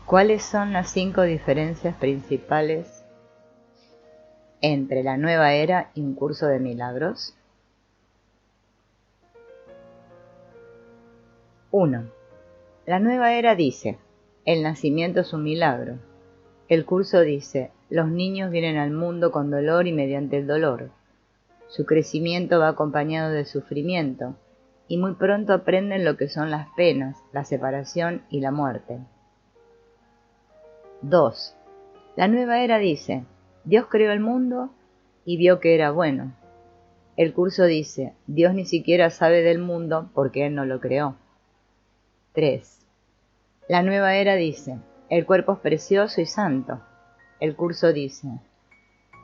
¿Cuáles son las 5 diferencias principales entre la nueva era y un curso de milagros? 1. La nueva era dice, el nacimiento es un milagro. El curso dice, los niños vienen al mundo con dolor y mediante el dolor. Su crecimiento va acompañado de sufrimiento, y muy pronto aprenden lo que son las penas, la separación y la muerte. 2. La nueva era dice, Dios creó el mundo y vio que era bueno. El curso dice, Dios ni siquiera sabe del mundo porque Él no lo creó. 3. La nueva era dice, el cuerpo es precioso y santo. El curso dice,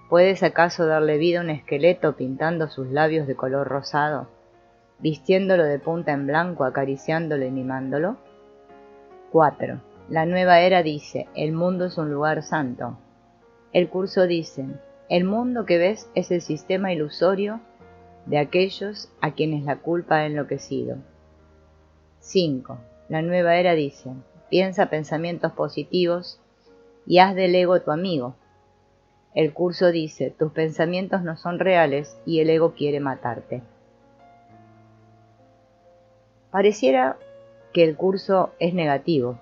¿puedes acaso darle vida a un esqueleto pintando sus labios de color rosado, vistiéndolo de punta en blanco, acariciándolo y mimándolo? 4. La nueva era dice, el mundo es un lugar santo. El curso dice, el mundo que ves es el sistema ilusorio de aquellos a quienes la culpa ha enloquecido. 5. La nueva era dice, piensa pensamientos positivos y haz del ego tu amigo. El curso dice, tus pensamientos no son reales y el ego quiere matarte. Pareciera que el curso es negativo,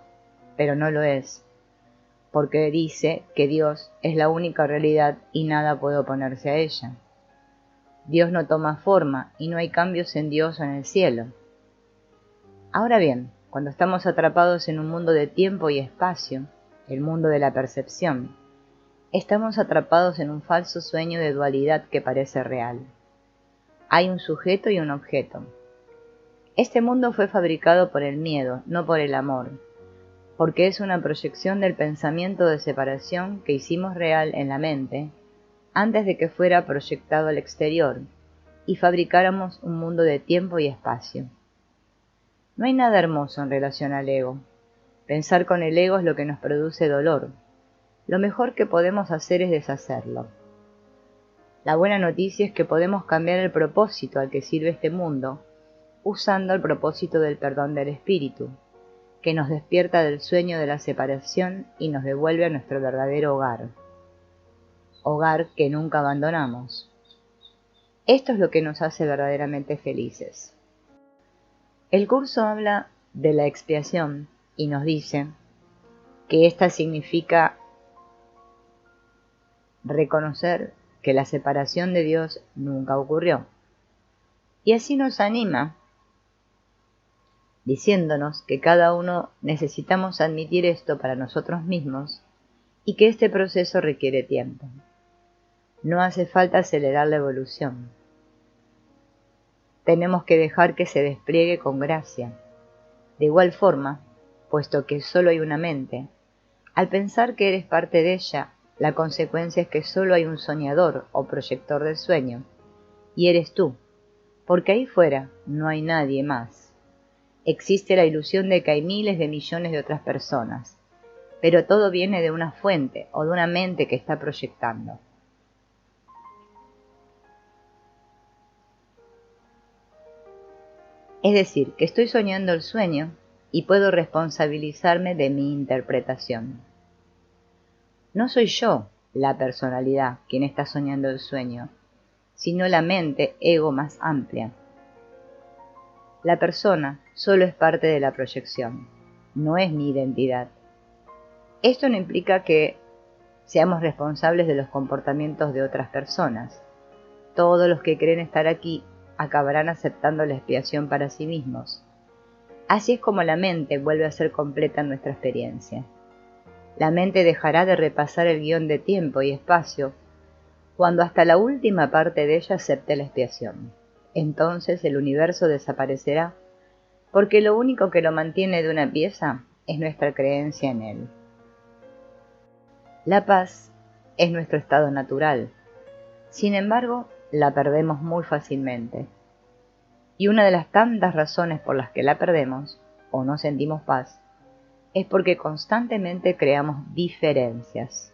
pero no lo es, porque dice que Dios es la única realidad y nada puede oponerse a ella. Dios no toma forma y no hay cambios en Dios o en el cielo. Ahora bien, cuando estamos atrapados en un mundo de tiempo y espacio, el mundo de la percepción, estamos atrapados en un falso sueño de dualidad que parece real. Hay un sujeto y un objeto. Este mundo fue fabricado por el miedo, no por el amor, porque es una proyección del pensamiento de separación que hicimos real en la mente antes de que fuera proyectado al exterior y fabricáramos un mundo de tiempo y espacio. No hay nada hermoso en relación al ego. Pensar con el ego es lo que nos produce dolor. Lo mejor que podemos hacer es deshacerlo. La buena noticia es que podemos cambiar el propósito al que sirve este mundo usando el propósito del perdón del espíritu, que nos despierta del sueño de la separación y nos devuelve a nuestro verdadero hogar. Hogar que nunca abandonamos. Esto es lo que nos hace verdaderamente felices. El curso habla de la expiación y nos dice que esta significa reconocer que la separación de Dios nunca ocurrió. Y así nos anima, diciéndonos que cada uno necesitamos admitir esto para nosotros mismos y que este proceso requiere tiempo. No hace falta acelerar la evolución. Tenemos que dejar que se despliegue con gracia. De igual forma, puesto que solo hay una mente, al pensar que eres parte de ella, la consecuencia es que solo hay un soñador o proyector del sueño, y eres tú, porque ahí fuera no hay nadie más. Existe la ilusión de que hay miles de millones de otras personas, pero todo viene de una fuente o de una mente que está proyectando. Es decir, que estoy soñando el sueño y puedo responsabilizarme de mi interpretación. No soy yo, la personalidad, quien está soñando el sueño, sino la mente ego más amplia. La persona solo es parte de la proyección, no es mi identidad. Esto no implica que seamos responsables de los comportamientos de otras personas. Todos los que creen estar aquí acabarán aceptando la expiación para sí mismos. Así es como la mente vuelve a ser completa en nuestra experiencia. La mente dejará de repasar el guión de tiempo y espacio cuando hasta la última parte de ella acepte la expiación. Entonces el universo desaparecerá, porque lo único que lo mantiene de una pieza es nuestra creencia en él. La paz es nuestro estado natural. Sin embargo, la perdemos muy fácilmente. Y una de las tantas razones por las que la perdemos, o no sentimos paz, es porque constantemente creamos diferencias.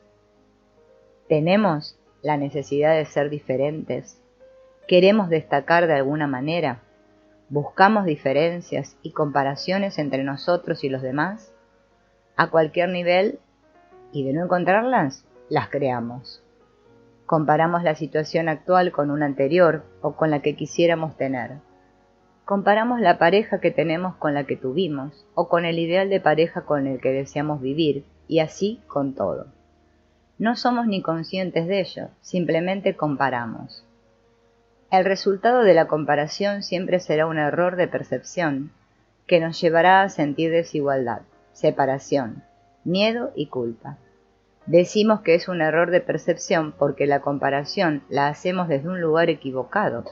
Tenemos la necesidad de ser diferentes. Queremos destacar de alguna manera. Buscamos diferencias y comparaciones entre nosotros y los demás. a cualquier nivel, y de no encontrarlas, las creamos. Comparamos la situación actual con una anterior o con la que quisiéramos tener. Comparamos la pareja que tenemos con la que tuvimos o con el ideal de pareja con el que deseamos vivir, y así con todo. No somos ni conscientes de ello, simplemente comparamos. El resultado de la comparación siempre será un error de percepción que nos llevará a sentir desigualdad, separación, miedo y culpa. Decimos que es un error de percepción porque la comparación la hacemos desde un lugar equivocado,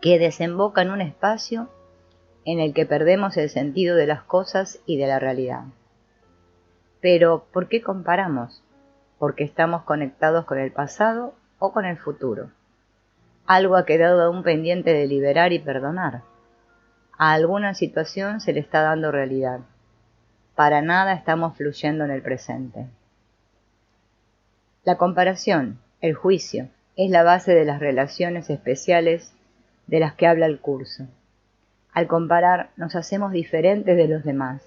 que desemboca en un espacio en el que perdemos el sentido de las cosas y de la realidad. Pero, ¿por qué comparamos? Porque estamos conectados con el pasado o con el futuro. Algo ha quedado aún pendiente de liberar y perdonar. A alguna situación se le está dando realidad. Para nada estamos fluyendo en el presente. La comparación, el juicio, es la base de las relaciones especiales de las que habla el curso. Al comparar, nos hacemos diferentes de los demás,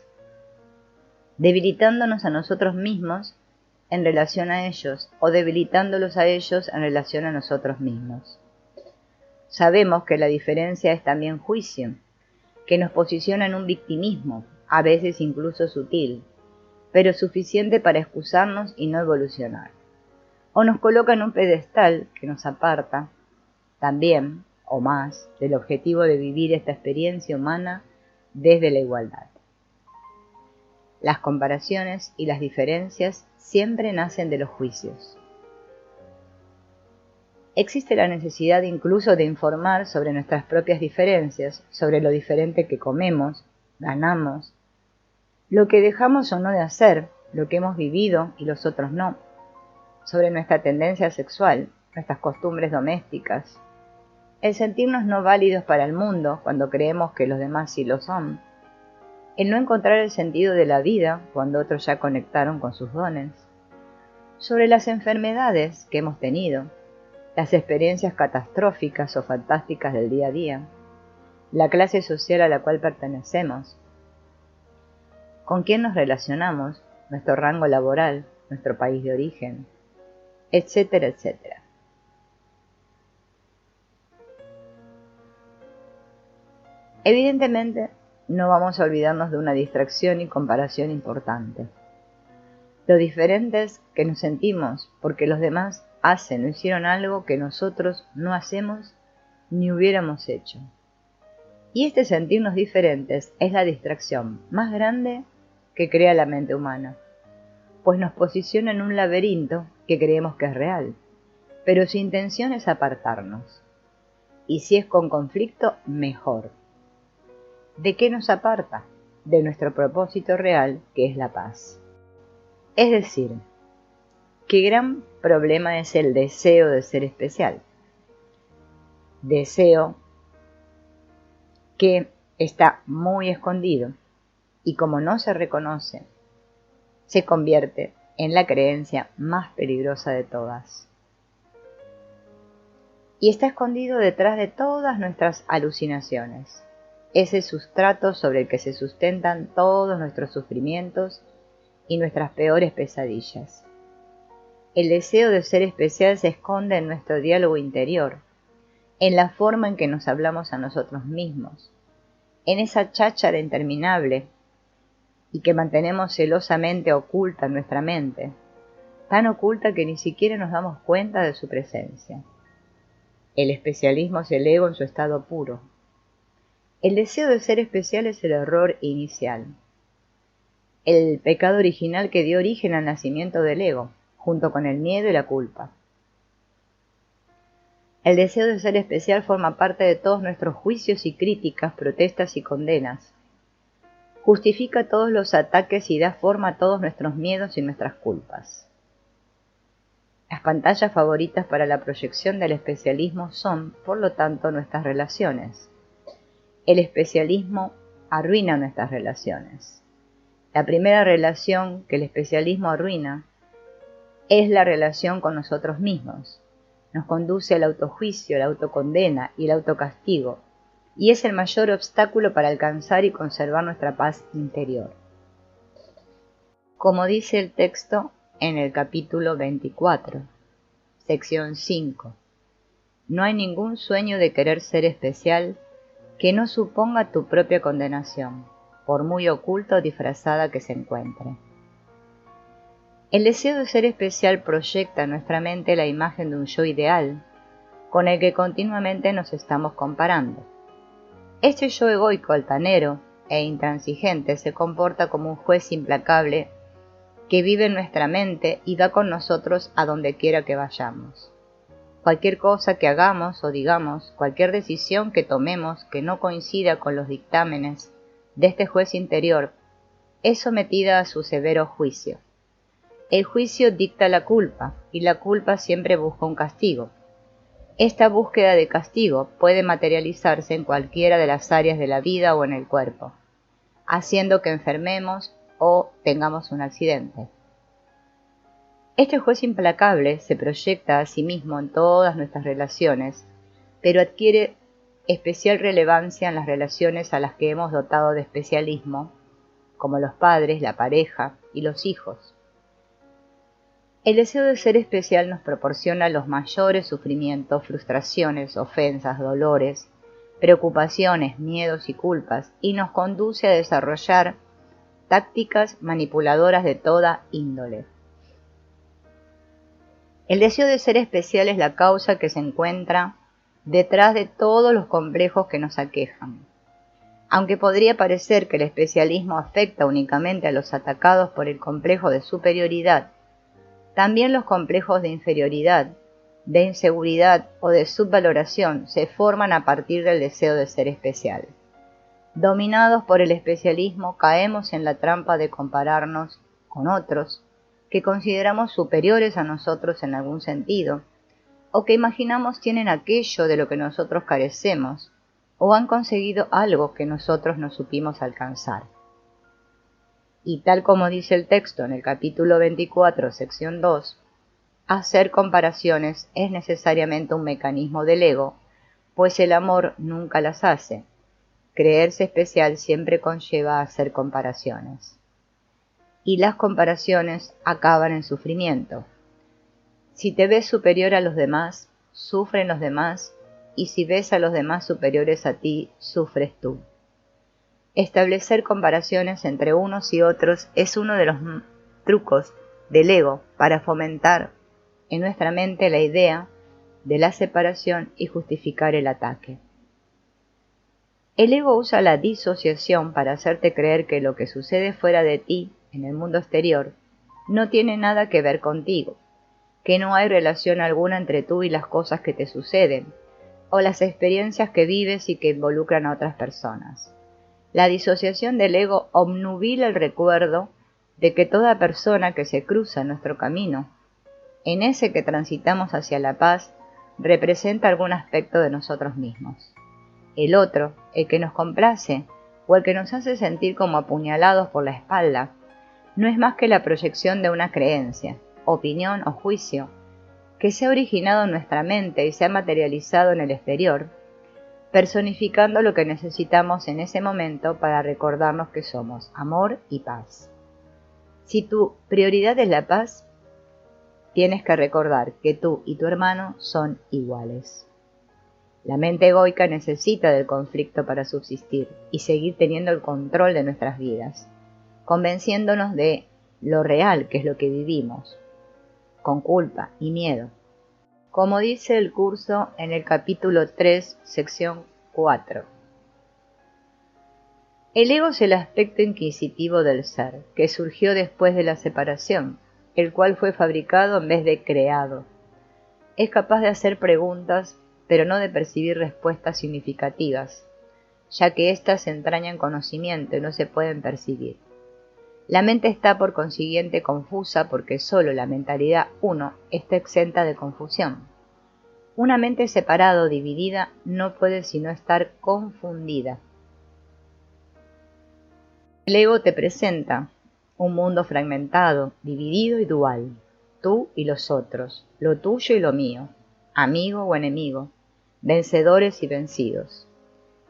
debilitándonos a nosotros mismos en relación a ellos o debilitándolos a ellos en relación a nosotros mismos. Sabemos que la diferencia es también juicio, que nos posiciona en un victimismo, a veces incluso sutil, pero suficiente para excusarnos y no evolucionar. O nos coloca en un pedestal que nos aparta, también, o más, del objetivo de vivir esta experiencia humana desde la igualdad. Las comparaciones y las diferencias siempre nacen de los juicios. Existe la necesidad incluso de informar sobre nuestras propias diferencias, sobre lo diferente que comemos, ganamos, lo que dejamos o no de hacer, lo que hemos vivido y los otros no, sobre nuestra tendencia sexual, nuestras costumbres domésticas, el sentirnos no válidos para el mundo cuando creemos que los demás sí lo son, el no encontrar el sentido de la vida cuando otros ya conectaron con sus dones, sobre las enfermedades que hemos tenido, las experiencias catastróficas o fantásticas del día a día, la clase social a la cual pertenecemos, con quién nos relacionamos, nuestro rango laboral, nuestro país de origen, etcétera, etcétera. Evidentemente, no vamos a olvidarnos de una distracción y comparación importante. Lo diferentes que nos sentimos porque los demás hacen o hicieron algo que nosotros no hacemos ni hubiéramos hecho. Y este sentirnos diferentes es la distracción más grande que crea la mente humana, pues nos posiciona en un laberinto que creemos que es real, pero su intención es apartarnos. Y si es con conflicto, mejor. ¿De qué nos aparta? De nuestro propósito real, que es la paz. Es decir, ¿qué gran problema es el deseo de ser especial? Deseo que está muy escondido y como no se reconoce, se convierte en la creencia más peligrosa de todas. Y está escondido detrás de todas nuestras alucinaciones, ese sustrato sobre el que se sustentan todos nuestros sufrimientos y nuestras peores pesadillas. El deseo de ser especial se esconde en nuestro diálogo interior, en la forma en que nos hablamos a nosotros mismos, en esa cháchara interminable y que mantenemos celosamente oculta en nuestra mente, tan oculta que ni siquiera nos damos cuenta de su presencia. El especialismo es el ego en su estado puro. El deseo de ser especial es el error inicial, el pecado original que dio origen al nacimiento del ego, junto con el miedo y la culpa. El deseo de ser especial forma parte de todos nuestros juicios y críticas, protestas y condenas. Justifica todos los ataques y da forma a todos nuestros miedos y nuestras culpas. Las pantallas favoritas para la proyección del especialismo son, por lo tanto, nuestras relaciones. El especialismo arruina nuestras relaciones. La primera relación que el especialismo arruina es la relación con nosotros mismos. Nos conduce al autojuicio, la autocondena y el autocastigo, y es el mayor obstáculo para alcanzar y conservar nuestra paz interior. como dice el texto en el capítulo 24, sección 5. No hay ningún sueño de querer ser especial que no suponga tu propia condenación, por muy oculta o disfrazada que se encuentre. El deseo de ser especial proyecta en nuestra mente la imagen de un yo ideal, con el que continuamente nos estamos comparando. Este yo egoico, altanero e intransigente se comporta como un juez implacable que vive en nuestra mente y va con nosotros a donde quiera que vayamos. Cualquier cosa que hagamos o digamos, cualquier decisión que tomemos que no coincida con los dictámenes de este juez interior, es sometida a su severo juicio. El juicio dicta la culpa, y la culpa siempre busca un castigo. Esta búsqueda de castigo puede materializarse en cualquiera de las áreas de la vida o en el cuerpo, haciendo que enfermemos o tengamos un accidente. Este juez implacable se proyecta a sí mismo en todas nuestras relaciones, pero adquiere especial relevancia en las relaciones a las que hemos dotado de especialismo, como los padres, la pareja y los hijos. El deseo de ser especial nos proporciona los mayores sufrimientos, frustraciones, ofensas, dolores, preocupaciones, miedos y culpas, y nos conduce a desarrollar tácticas manipuladoras de toda índole. El deseo de ser especial es la causa que se encuentra detrás de todos los complejos que nos aquejan. Aunque podría parecer que el especialismo afecta únicamente a los atacados por el complejo de superioridad, también los complejos de inferioridad, de inseguridad o de subvaloración se forman a partir del deseo de ser especial. Dominados por el especialismo, caemos en la trampa de compararnos con otros que consideramos superiores a nosotros en algún sentido, o que imaginamos tienen aquello de lo que nosotros carecemos, o han conseguido algo que nosotros no supimos alcanzar. Y tal como dice el texto en el capítulo 24, sección 2, hacer comparaciones es necesariamente un mecanismo del ego, pues el amor nunca las hace. Creerse especial siempre conlleva hacer comparaciones. Y las comparaciones acaban en sufrimiento. Si te ves superior a los demás, sufren los demás, y si ves a los demás superiores a ti, sufres tú. Establecer comparaciones entre unos y otros es uno de los trucos del ego para fomentar en nuestra mente la idea de la separación y justificar el ataque. El ego usa la disociación para hacerte creer que lo que sucede fuera de ti, en el mundo exterior, no tiene nada que ver contigo, que no hay relación alguna entre tú y las cosas que te suceden, o las experiencias que vives y que involucran a otras personas. La disociación del ego obnubila el recuerdo de que toda persona que se cruza en nuestro camino, en ese que transitamos hacia la paz, representa algún aspecto de nosotros mismos. El otro, el que nos complace o el que nos hace sentir como apuñalados por la espalda, no es más que la proyección de una creencia, opinión o juicio que se ha originado en nuestra mente y se ha materializado en el exterior, personificando lo que necesitamos en ese momento para recordarnos que somos amor y paz. Si tu prioridad es la paz, tienes que recordar que tú y tu hermano son iguales. La mente egoica necesita del conflicto para subsistir y seguir teniendo el control de nuestras vidas, convenciéndonos de lo real que es lo que vivimos, con culpa y miedo. Como dice el curso en el capítulo 3, sección 4. El ego es el aspecto inquisitivo del ser, que surgió después de la separación, el cual fue fabricado en vez de creado. Es capaz de hacer preguntas, pero no de percibir respuestas significativas, ya que éstas entrañan conocimiento y no se pueden percibir. La mente está por consiguiente confusa porque solo la mentalidad uno está exenta de confusión. Una mente separada o dividida no puede sino estar confundida. El ego te presenta un mundo fragmentado, dividido y dual, tú y los otros, lo tuyo y lo mío, amigo o enemigo, vencedores y vencidos.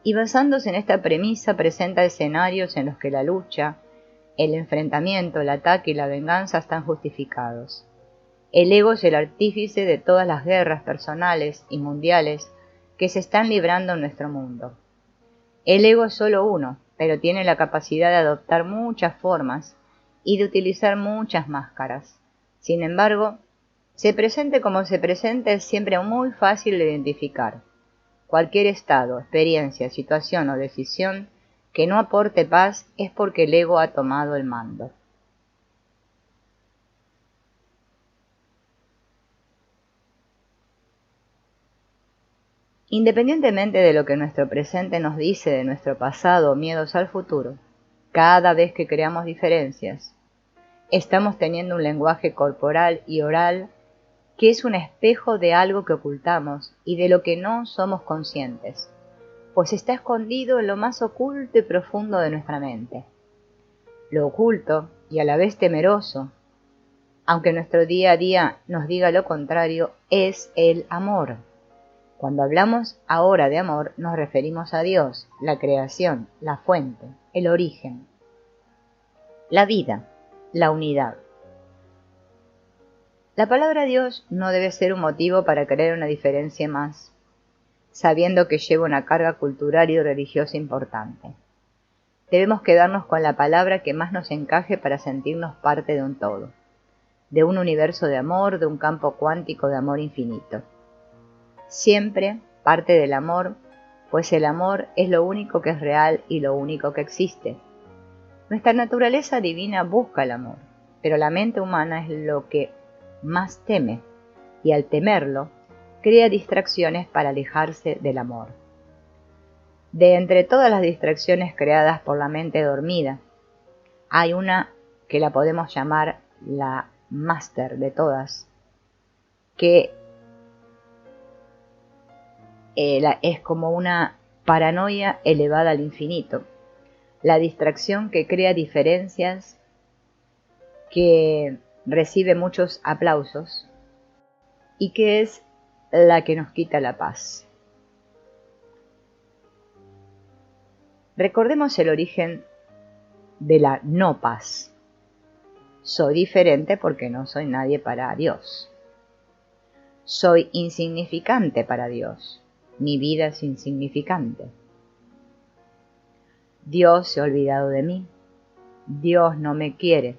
Y basándose en esta premisa presenta escenarios en los que la lucha el enfrentamiento, el ataque y la venganza están justificados. El ego es el artífice de todas las guerras personales y mundiales que se están librando en nuestro mundo. El ego es solo uno, pero tiene la capacidad de adoptar muchas formas y de utilizar muchas máscaras. Sin embargo, se presente como se presente es siempre muy fácil de identificar. Cualquier estado, experiencia, situación o decisión que no aporte paz es porque el ego ha tomado el mando. Independientemente de lo que nuestro presente nos dice de nuestro pasado o miedos al futuro, cada vez que creamos diferencias, estamos teniendo un lenguaje corporal y oral que es un espejo de algo que ocultamos y de lo que no somos conscientes, pues está escondido en lo más oculto y profundo de nuestra mente. Lo oculto y a la vez temeroso, aunque nuestro día a día nos diga lo contrario, es el amor. Cuando hablamos ahora de amor, nos referimos a Dios, la creación, la fuente, el origen, la vida, la unidad. La palabra Dios no debe ser un motivo para creer una diferencia más, sabiendo que lleva una carga cultural y religiosa importante. Debemos quedarnos con la palabra que más nos encaje para sentirnos parte de un todo, de un universo de amor, de un campo cuántico de amor infinito. Siempre parte del amor, pues el amor es lo único que es real y lo único que existe. Nuestra naturaleza divina busca el amor, pero la mente humana es lo que más teme, y al temerlo, crea distracciones para alejarse del amor. De entre todas las distracciones creadas por la mente dormida, hay una que la podemos llamar la máster de todas, que es como una paranoia elevada al infinito, la distracción que crea diferencias, que recibe muchos aplausos y que es la que nos quita la paz. Recordemos el origen de la no paz. Soy diferente porque no soy nadie para Dios. Soy insignificante para Dios. Mi vida es insignificante. Dios se ha olvidado de mí. Dios no me quiere.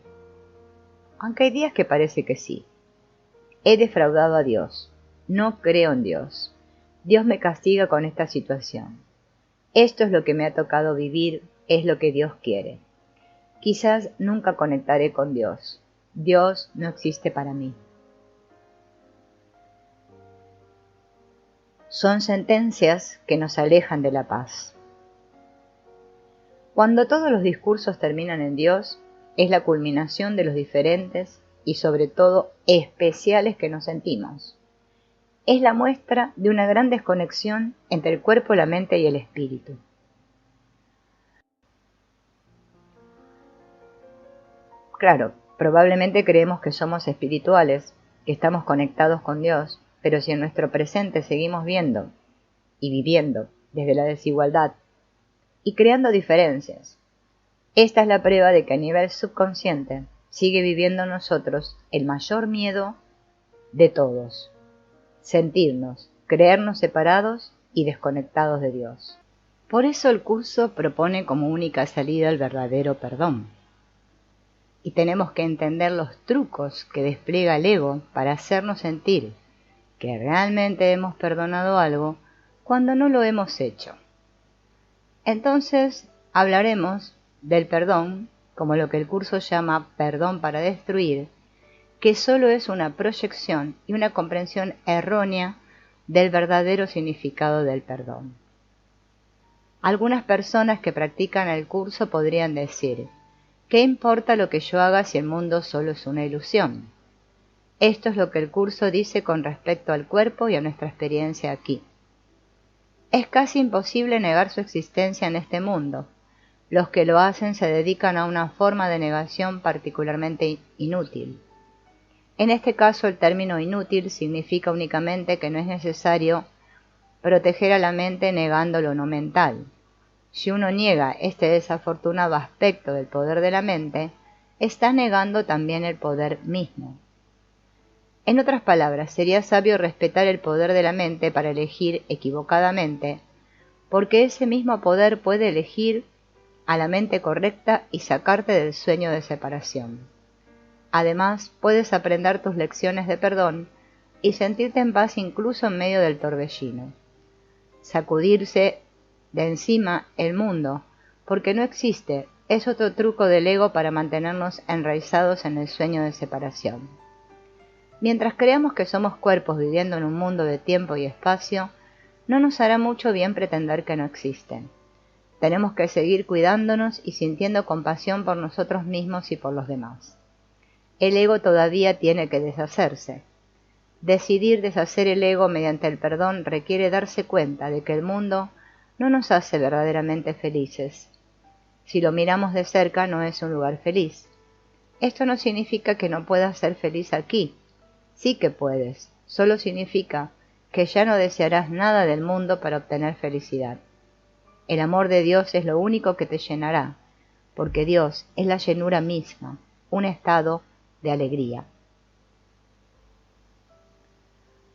Aunque hay días que parece que sí. He defraudado a Dios. No creo en Dios. Dios me castiga con esta situación. Esto es lo que me ha tocado vivir, es lo que Dios quiere. Quizás nunca conectaré con Dios. Dios no existe para mí. Son sentencias que nos alejan de la paz. Cuando todos los discursos terminan en Dios, es la culminación de los diferentes y sobre todo especiales que nos sentimos. Es la muestra de una gran desconexión entre el cuerpo, la mente y el espíritu. Claro, probablemente creemos que somos espirituales, que estamos conectados con Dios, pero si en nuestro presente seguimos viendo y viviendo desde la desigualdad y creando diferencias, esta es la prueba de que a nivel subconsciente sigue viviendo en nosotros el mayor miedo de todos: sentirnos, creernos separados y desconectados de Dios. Por eso el curso propone como única salida el verdadero perdón. Y tenemos que entender los trucos que despliega el ego para hacernos sentir que realmente hemos perdonado algo cuando no lo hemos hecho. Entonces hablaremos del perdón como lo que el curso llama perdón para destruir, que solo es una proyección y una comprensión errónea del verdadero significado del perdón. Algunas personas que practican el curso podrían decir: ¿qué importa lo que yo haga si el mundo solo es una ilusión? Esto es lo que el curso dice con respecto al cuerpo y a nuestra experiencia aquí. Es casi imposible negar su existencia en este mundo. Los que lo hacen se dedican a una forma de negación particularmente inútil. En este caso, el término inútil significa únicamente que no es necesario proteger a la mente negando lo no mental. Si uno niega este desafortunado aspecto del poder de la mente, está negando también el poder mismo. En otras palabras, sería sabio respetar el poder de la mente para elegir equivocadamente, porque ese mismo poder puede elegir a la mente correcta y sacarte del sueño de separación. Además, puedes aprender tus lecciones de perdón y sentirte en paz incluso en medio del torbellino. Sacudirse de encima el mundo, porque no existe, es otro truco del ego para mantenernos enraizados en el sueño de separación. Mientras creamos que somos cuerpos viviendo en un mundo de tiempo y espacio, no nos hará mucho bien pretender que no existen. Tenemos que seguir cuidándonos y sintiendo compasión por nosotros mismos y por los demás. El ego todavía tiene que deshacerse. Decidir deshacer el ego mediante el perdón requiere darse cuenta de que el mundo no nos hace verdaderamente felices. Si lo miramos de cerca, no es un lugar feliz. Esto no significa que no puedas ser feliz aquí. Sí que puedes, solo significa que ya no desearás nada del mundo para obtener felicidad. El amor de Dios es lo único que te llenará, porque Dios es la llenura misma, un estado de alegría.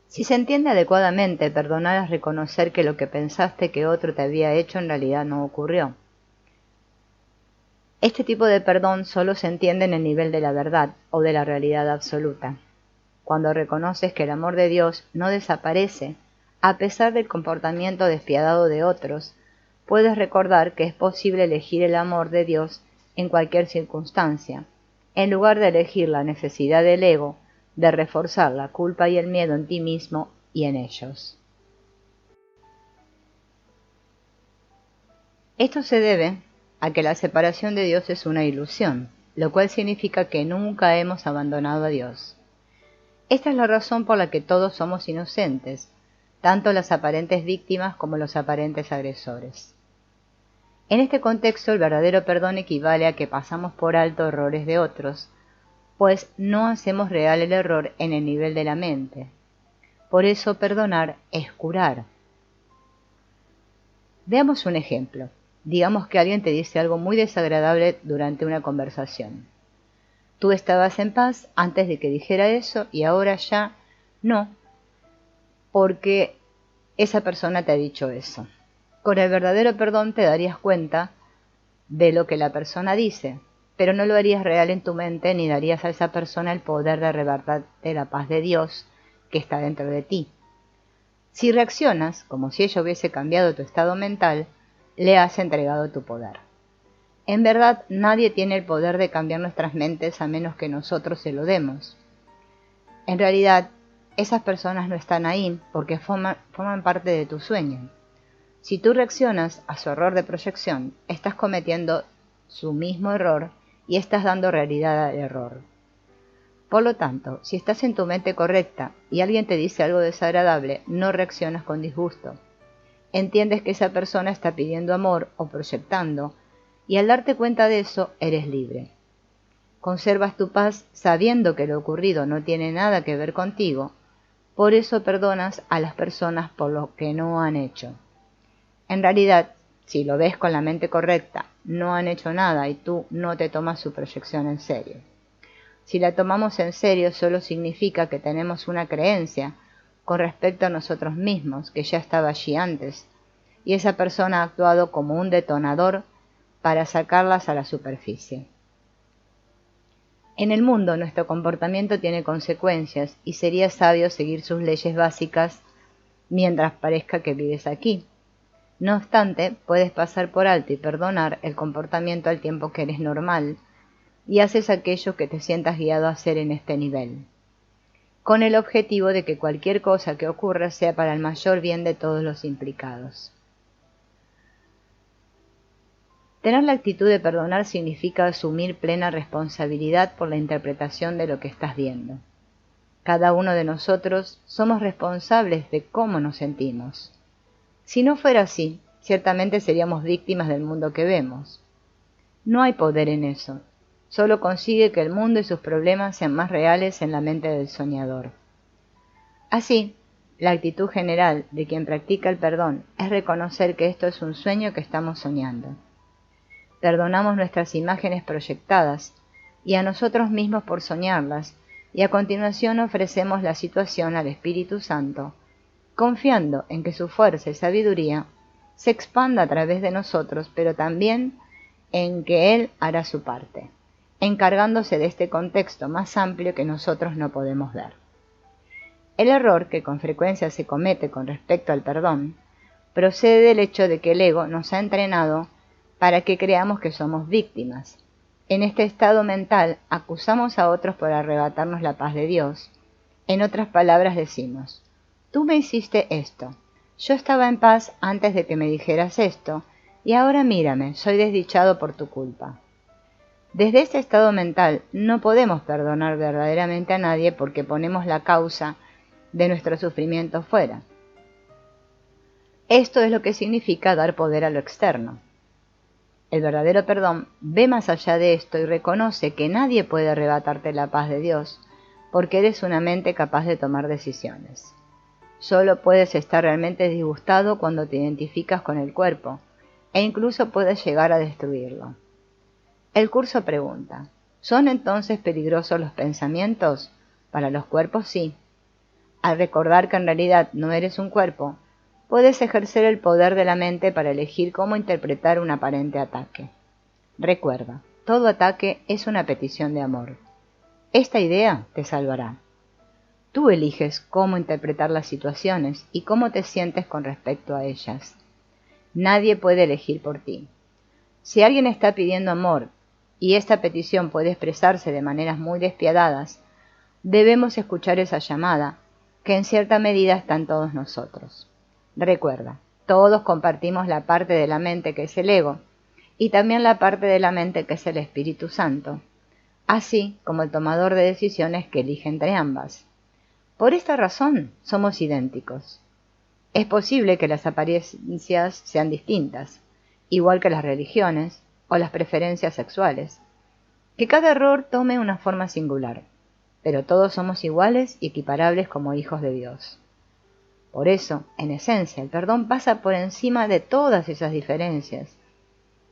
Si se entiende adecuadamente, perdonar es reconocer que lo que pensaste que otro te había hecho en realidad no ocurrió. Este tipo de perdón solo se entiende en el nivel de la verdad o de la realidad absoluta. Cuando reconoces que el amor de Dios no desaparece, a pesar del comportamiento despiadado de otros, puedes recordar que es posible elegir el amor de Dios en cualquier circunstancia, en lugar de elegir la necesidad del ego de reforzar la culpa y el miedo en ti mismo y en ellos. Esto se debe a que la separación de Dios es una ilusión, lo cual significa que nunca hemos abandonado a Dios. Esta es la razón por la que todos somos inocentes, tanto las aparentes víctimas como los aparentes agresores. En este contexto, el verdadero perdón equivale a que pasamos por alto errores de otros, pues no hacemos real el error en el nivel de la mente. Por eso perdonar es curar. Veamos un ejemplo. Digamos que alguien te dice algo muy desagradable durante una conversación. Tú estabas en paz antes de que dijera eso y ahora ya no, porque esa persona te ha dicho eso. Con el verdadero perdón te darías cuenta de lo que la persona dice, pero no lo harías real en tu mente ni darías a esa persona el poder de arrebatarte la paz de Dios que está dentro de ti. Si reaccionas como si ella hubiese cambiado tu estado mental, le has entregado tu poder. En verdad, nadie tiene el poder de cambiar nuestras mentes a menos que nosotros se lo demos. En realidad, esas personas no están ahí porque forman parte de tu sueño. Si tú reaccionas a su error de proyección, estás cometiendo su mismo error y estás dando realidad al error. Por lo tanto, si estás en tu mente correcta y alguien te dice algo desagradable, no reaccionas con disgusto. Entiendes que esa persona está pidiendo amor o proyectando, y al darte cuenta de eso, eres libre. Conservas tu paz sabiendo que lo ocurrido no tiene nada que ver contigo, por eso perdonas a las personas por lo que no han hecho. En realidad, si lo ves con la mente correcta, no han hecho nada y tú no te tomas su proyección en serio. Si la tomamos en serio, solo significa que tenemos una creencia con respecto a nosotros mismos, que ya estaba allí antes, y esa persona ha actuado como un detonador para sacarlas a la superficie. En el mundo, nuestro comportamiento tiene consecuencias y sería sabio seguir sus leyes básicas mientras parezca que vives aquí. No obstante, puedes pasar por alto y perdonar el comportamiento al tiempo que eres normal y haces aquello que te sientas guiado a hacer en este nivel, con el objetivo de que cualquier cosa que ocurra sea para el mayor bien de todos los implicados. Tener la actitud de perdonar significa asumir plena responsabilidad por la interpretación de lo que estás viendo. Cada uno de nosotros somos responsables de cómo nos sentimos. Si no fuera así, ciertamente seríamos víctimas del mundo que vemos. No hay poder en eso, solo consigue que el mundo y sus problemas sean más reales en la mente del soñador. Así, La actitud general de quien practica el perdón es reconocer que esto es un sueño que estamos soñando. Perdonamos nuestras imágenes proyectadas y a nosotros mismos por soñarlas, y a continuación ofrecemos la situación al Espíritu Santo, confiando en que su fuerza y sabiduría se expanda a través de nosotros, pero también en que Él hará su parte, encargándose de este contexto más amplio que nosotros no podemos ver. El error que con frecuencia se comete con respecto al perdón procede del hecho de que el ego nos ha entrenado para que creamos que somos víctimas. En este estado mental acusamos a otros por arrebatarnos la paz de Dios. En otras palabras decimos: tú me hiciste esto, yo estaba en paz antes de que me dijeras esto, y ahora mírame, soy desdichado por tu culpa. Desde este estado mental no podemos perdonar verdaderamente a nadie porque ponemos la causa de nuestro sufrimiento fuera. Esto es lo que significa dar poder a lo externo. El verdadero perdón ve más allá de esto y reconoce que nadie puede arrebatarte la paz de Dios porque eres una mente capaz de tomar decisiones. Solo puedes estar realmente disgustado cuando te identificas con el cuerpo e incluso puedes llegar a destruirlo. El curso pregunta: ¿son entonces peligrosos los pensamientos? Para los cuerpos sí. Al recordar que en realidad no eres un cuerpo, puedes ejercer el poder de la mente para elegir cómo interpretar un aparente ataque. Recuerda, todo ataque es una petición de amor. Esta idea te salvará. Tú eliges cómo interpretar las situaciones y cómo te sientes con respecto a ellas. Nadie puede elegir por ti. Si alguien está pidiendo amor y esta petición puede expresarse de maneras muy despiadadas, debemos escuchar esa llamada, que en cierta medida está en todos nosotros. Recuerda, todos compartimos la parte de la mente que es el ego y también la parte de la mente que es el Espíritu Santo, así como el tomador de decisiones que elige entre ambas. Por esta razón somos idénticos. Es posible que las apariencias sean distintas, igual que las religiones o las preferencias sexuales, que cada error tome una forma singular, pero todos somos iguales y equiparables como hijos de Dios. Por eso, en esencia, el perdón pasa por encima de todas esas diferencias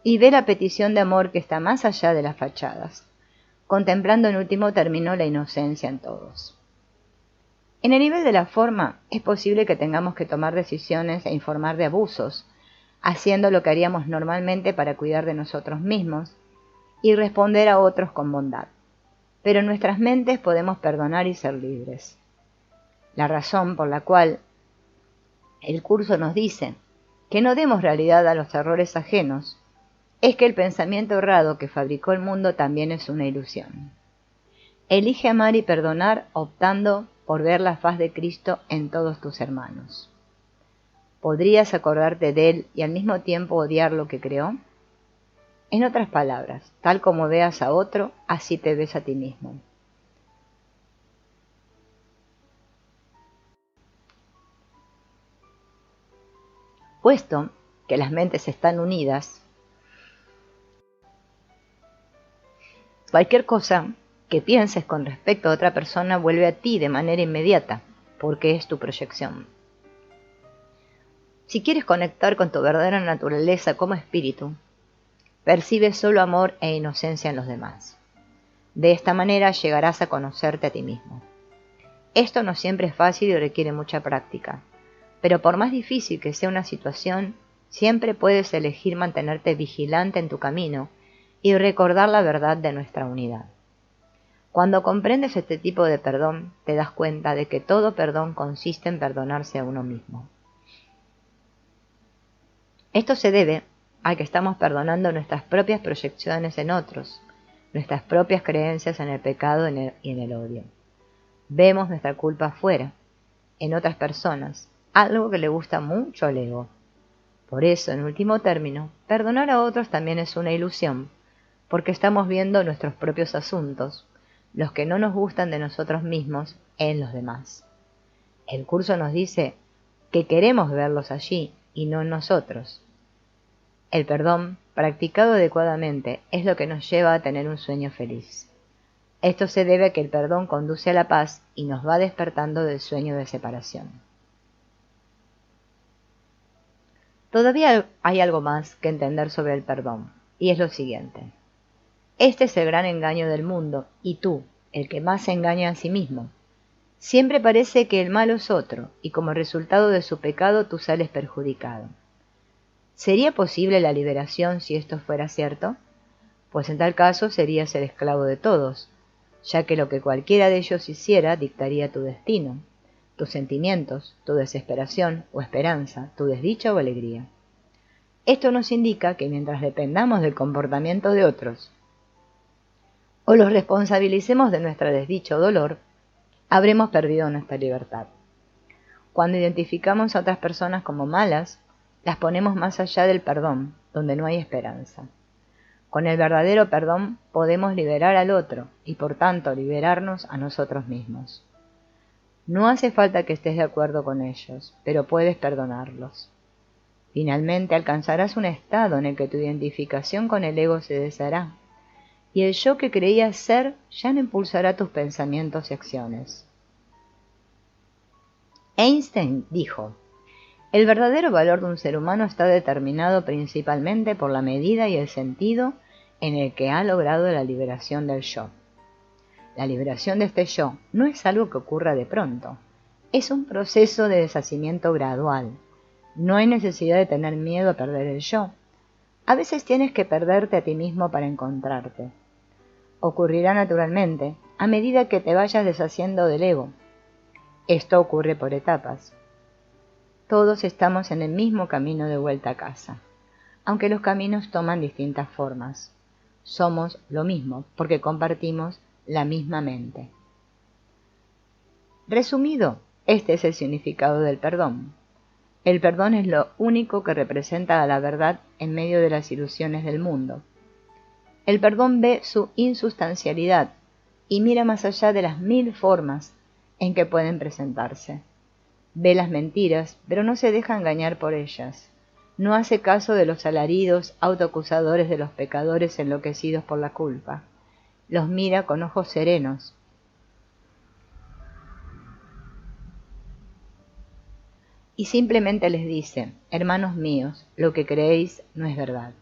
y ve la petición de amor que está más allá de las fachadas, contemplando en último término la inocencia en todos. En el nivel de la forma, es posible que tengamos que tomar decisiones e informar de abusos, haciendo lo que haríamos normalmente para cuidar de nosotros mismos y responder a otros con bondad. Pero en nuestras mentes podemos perdonar y ser libres. La razón por la cual el curso nos dice que no demos realidad a los errores ajenos es que el pensamiento errado que fabricó el mundo también es una ilusión. Elige amar y perdonar optando por ver la faz de Cristo en todos tus hermanos. ¿Podrías acordarte de Él y al mismo tiempo odiar lo que creó? En otras palabras, tal como veas a otro, así te ves a ti mismo. Puesto que las mentes están unidas, cualquier cosa que pienses con respecto a otra persona vuelve a ti de manera inmediata, porque es tu proyección. Si quieres conectar con tu verdadera naturaleza como espíritu, percibe solo amor e inocencia en los demás. De esta manera llegarás a conocerte a ti mismo. Esto no siempre es fácil y requiere mucha práctica, pero por más difícil que sea una situación, siempre puedes elegir mantenerte vigilante en tu camino y recordar la verdad de nuestra unidad. Cuando comprendes este tipo de perdón, te das cuenta de que todo perdón consiste en perdonarse a uno mismo. Esto se debe a que estamos perdonando nuestras propias proyecciones en otros, nuestras propias creencias en el pecado y en el odio. Vemos nuestra culpa afuera, en otras personas, algo que le gusta mucho al ego. Por eso, en último término, perdonar a otros también es una ilusión, porque estamos viendo nuestros propios asuntos, los que no nos gustan de nosotros mismos, en los demás. El curso nos dice que queremos verlos allí y no en nosotros. El perdón, practicado adecuadamente, es lo que nos lleva a tener un sueño feliz. Esto se debe a que el perdón conduce a la paz y nos va despertando del sueño de separación. Todavía hay algo más que entender sobre el perdón, y es lo siguiente. Este es el gran engaño del mundo, y tú, el que más se engaña a sí mismo. Siempre parece que el malo es otro, y como resultado de su pecado tú sales perjudicado. ¿Sería posible la liberación si esto fuera cierto? Pues en tal caso serías el esclavo de todos, ya que lo que cualquiera de ellos hiciera dictaría tu destino, tus sentimientos, tu desesperación o esperanza, tu desdicha o alegría. Esto nos indica que mientras dependamos del comportamiento de otros, o los responsabilicemos de nuestra desdicha o dolor, habremos perdido nuestra libertad. Cuando identificamos a otras personas como malas, las ponemos más allá del perdón, donde no hay esperanza. Con el verdadero perdón podemos liberar al otro y por tanto liberarnos a nosotros mismos. No hace falta que estés de acuerdo con ellos, pero puedes perdonarlos. Finalmente alcanzarás un estado en el que tu identificación con el ego se deshará, y el yo que creías ser ya no impulsará tus pensamientos y acciones. Einstein dijo: el verdadero valor de un ser humano está determinado principalmente por la medida y el sentido en el que ha logrado la liberación del yo. La liberación de este yo no es algo que ocurra de pronto, es un proceso de deshacimiento gradual. No hay necesidad de tener miedo a perder el yo. A veces tienes que perderte a ti mismo para encontrarte. Ocurrirá naturalmente a medida que te vayas deshaciendo del ego. Esto ocurre por etapas. Todos estamos en el mismo camino de vuelta a casa, aunque los caminos toman distintas formas. Somos lo mismo porque compartimos la misma mente. Resumido, este es el significado del perdón. El perdón es lo único que representa a la verdad en medio de las ilusiones del mundo. El perdón ve su insustancialidad y mira más allá de las 1000 formas en que pueden presentarse. Ve las mentiras, pero no se deja engañar por ellas. No hace caso de los alaridos autoacusadores de los pecadores enloquecidos por la culpa. Los mira con ojos serenos. Y simplemente les dice: hermanos míos, lo que creéis no es verdad.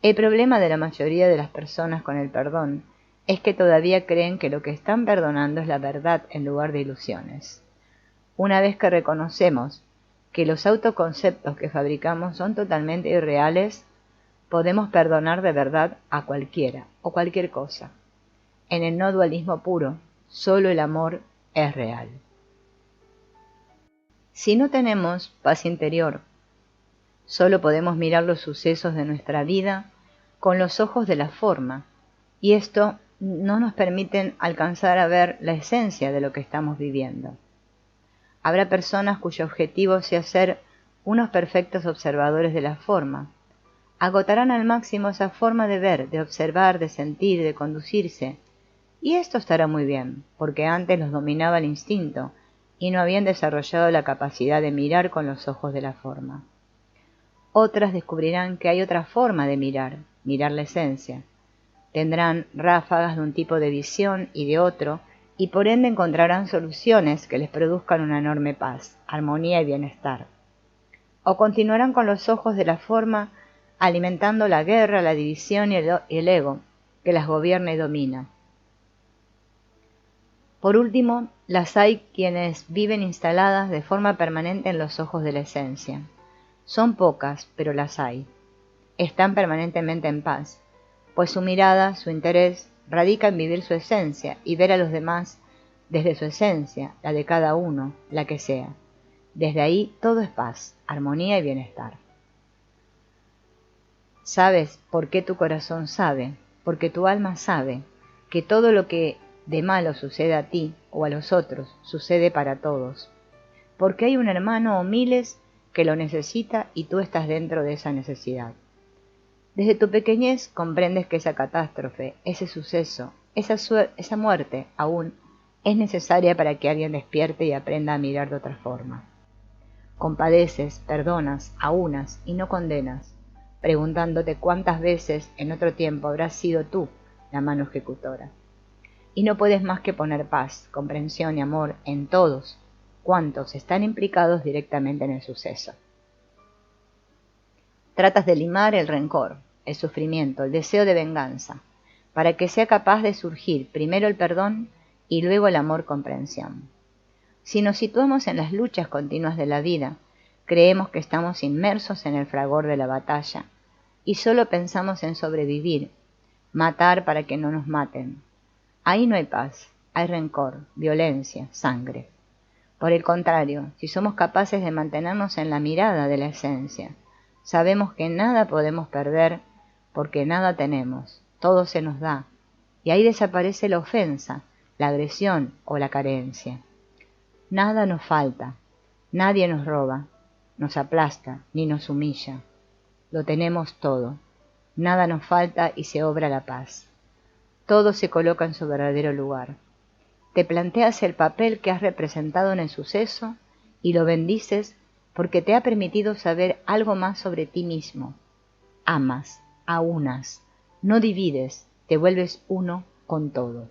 El problema de la mayoría de las personas con el perdón es que todavía creen que lo que están perdonando es la verdad en lugar de ilusiones. Una vez que reconocemos que los autoconceptos que fabricamos son totalmente irreales, podemos perdonar de verdad a cualquiera o cualquier cosa. En el no dualismo puro, solo el amor es real. Si no tenemos paz interior, solo podemos mirar los sucesos de nuestra vida con los ojos de la forma, y esto no nos permite alcanzar a ver la esencia de lo que estamos viviendo. Habrá personas cuyo objetivo sea ser unos perfectos observadores de la forma. Agotarán al máximo esa forma de ver, de observar, de sentir, de conducirse. Y esto estará muy bien, porque antes los dominaba el instinto y no habían desarrollado la capacidad de mirar con los ojos de la forma. Otras descubrirán que hay otra forma de mirar la esencia. Tendrán ráfagas de un tipo de visión y de otro, y por ende encontrarán soluciones que les produzcan una enorme paz, armonía y bienestar. O continuarán con los ojos de la forma, alimentando la guerra, la división y el ego, que las gobierna y domina. Por último, las hay quienes viven instaladas de forma permanente en los ojos de la esencia. Son pocas, pero las hay. Están permanentemente en paz, pues su mirada, su interés, radica en vivir su esencia y ver a los demás desde su esencia, la de cada uno, la que sea. Desde ahí todo es paz, armonía y bienestar. ¿Sabes por qué tu corazón sabe? Porque tu alma sabe que todo lo que de malo sucede a ti o a los otros sucede para todos. Porque hay un hermano o miles que lo necesita y tú estás dentro de esa necesidad. Desde tu pequeñez comprendes que esa catástrofe, ese suceso, esa muerte aún es necesaria para que alguien despierte y aprenda a mirar de otra forma. Compadeces, perdonas, aunas y no condenas, preguntándote cuántas veces en otro tiempo habrás sido tú la mano ejecutora. Y no puedes más que poner paz, comprensión y amor en todos cuantos están implicados directamente en el suceso. Tratas de limar el rencor, el sufrimiento, el deseo de venganza, para que sea capaz de surgir primero el perdón y luego el amor-comprensión. Si nos situamos en las luchas continuas de la vida, creemos que estamos inmersos en el fragor de la batalla y solo pensamos en sobrevivir, matar para que no nos maten. Ahí no hay paz, hay rencor, violencia, sangre. Por el contrario, si somos capaces de mantenernos en la mirada de la esencia, sabemos que nada podemos perder porque nada tenemos, todo se nos da, y ahí desaparece la ofensa, la agresión o la carencia. Nada nos falta, nadie nos roba, nos aplasta ni nos humilla. Lo tenemos todo, nada nos falta y se obra la paz. Todo se coloca en su verdadero lugar. Te planteas el papel que has representado en el suceso y lo bendices porque te ha permitido saber algo más sobre ti mismo. Amas, aunas, no divides, te vuelves uno con todo.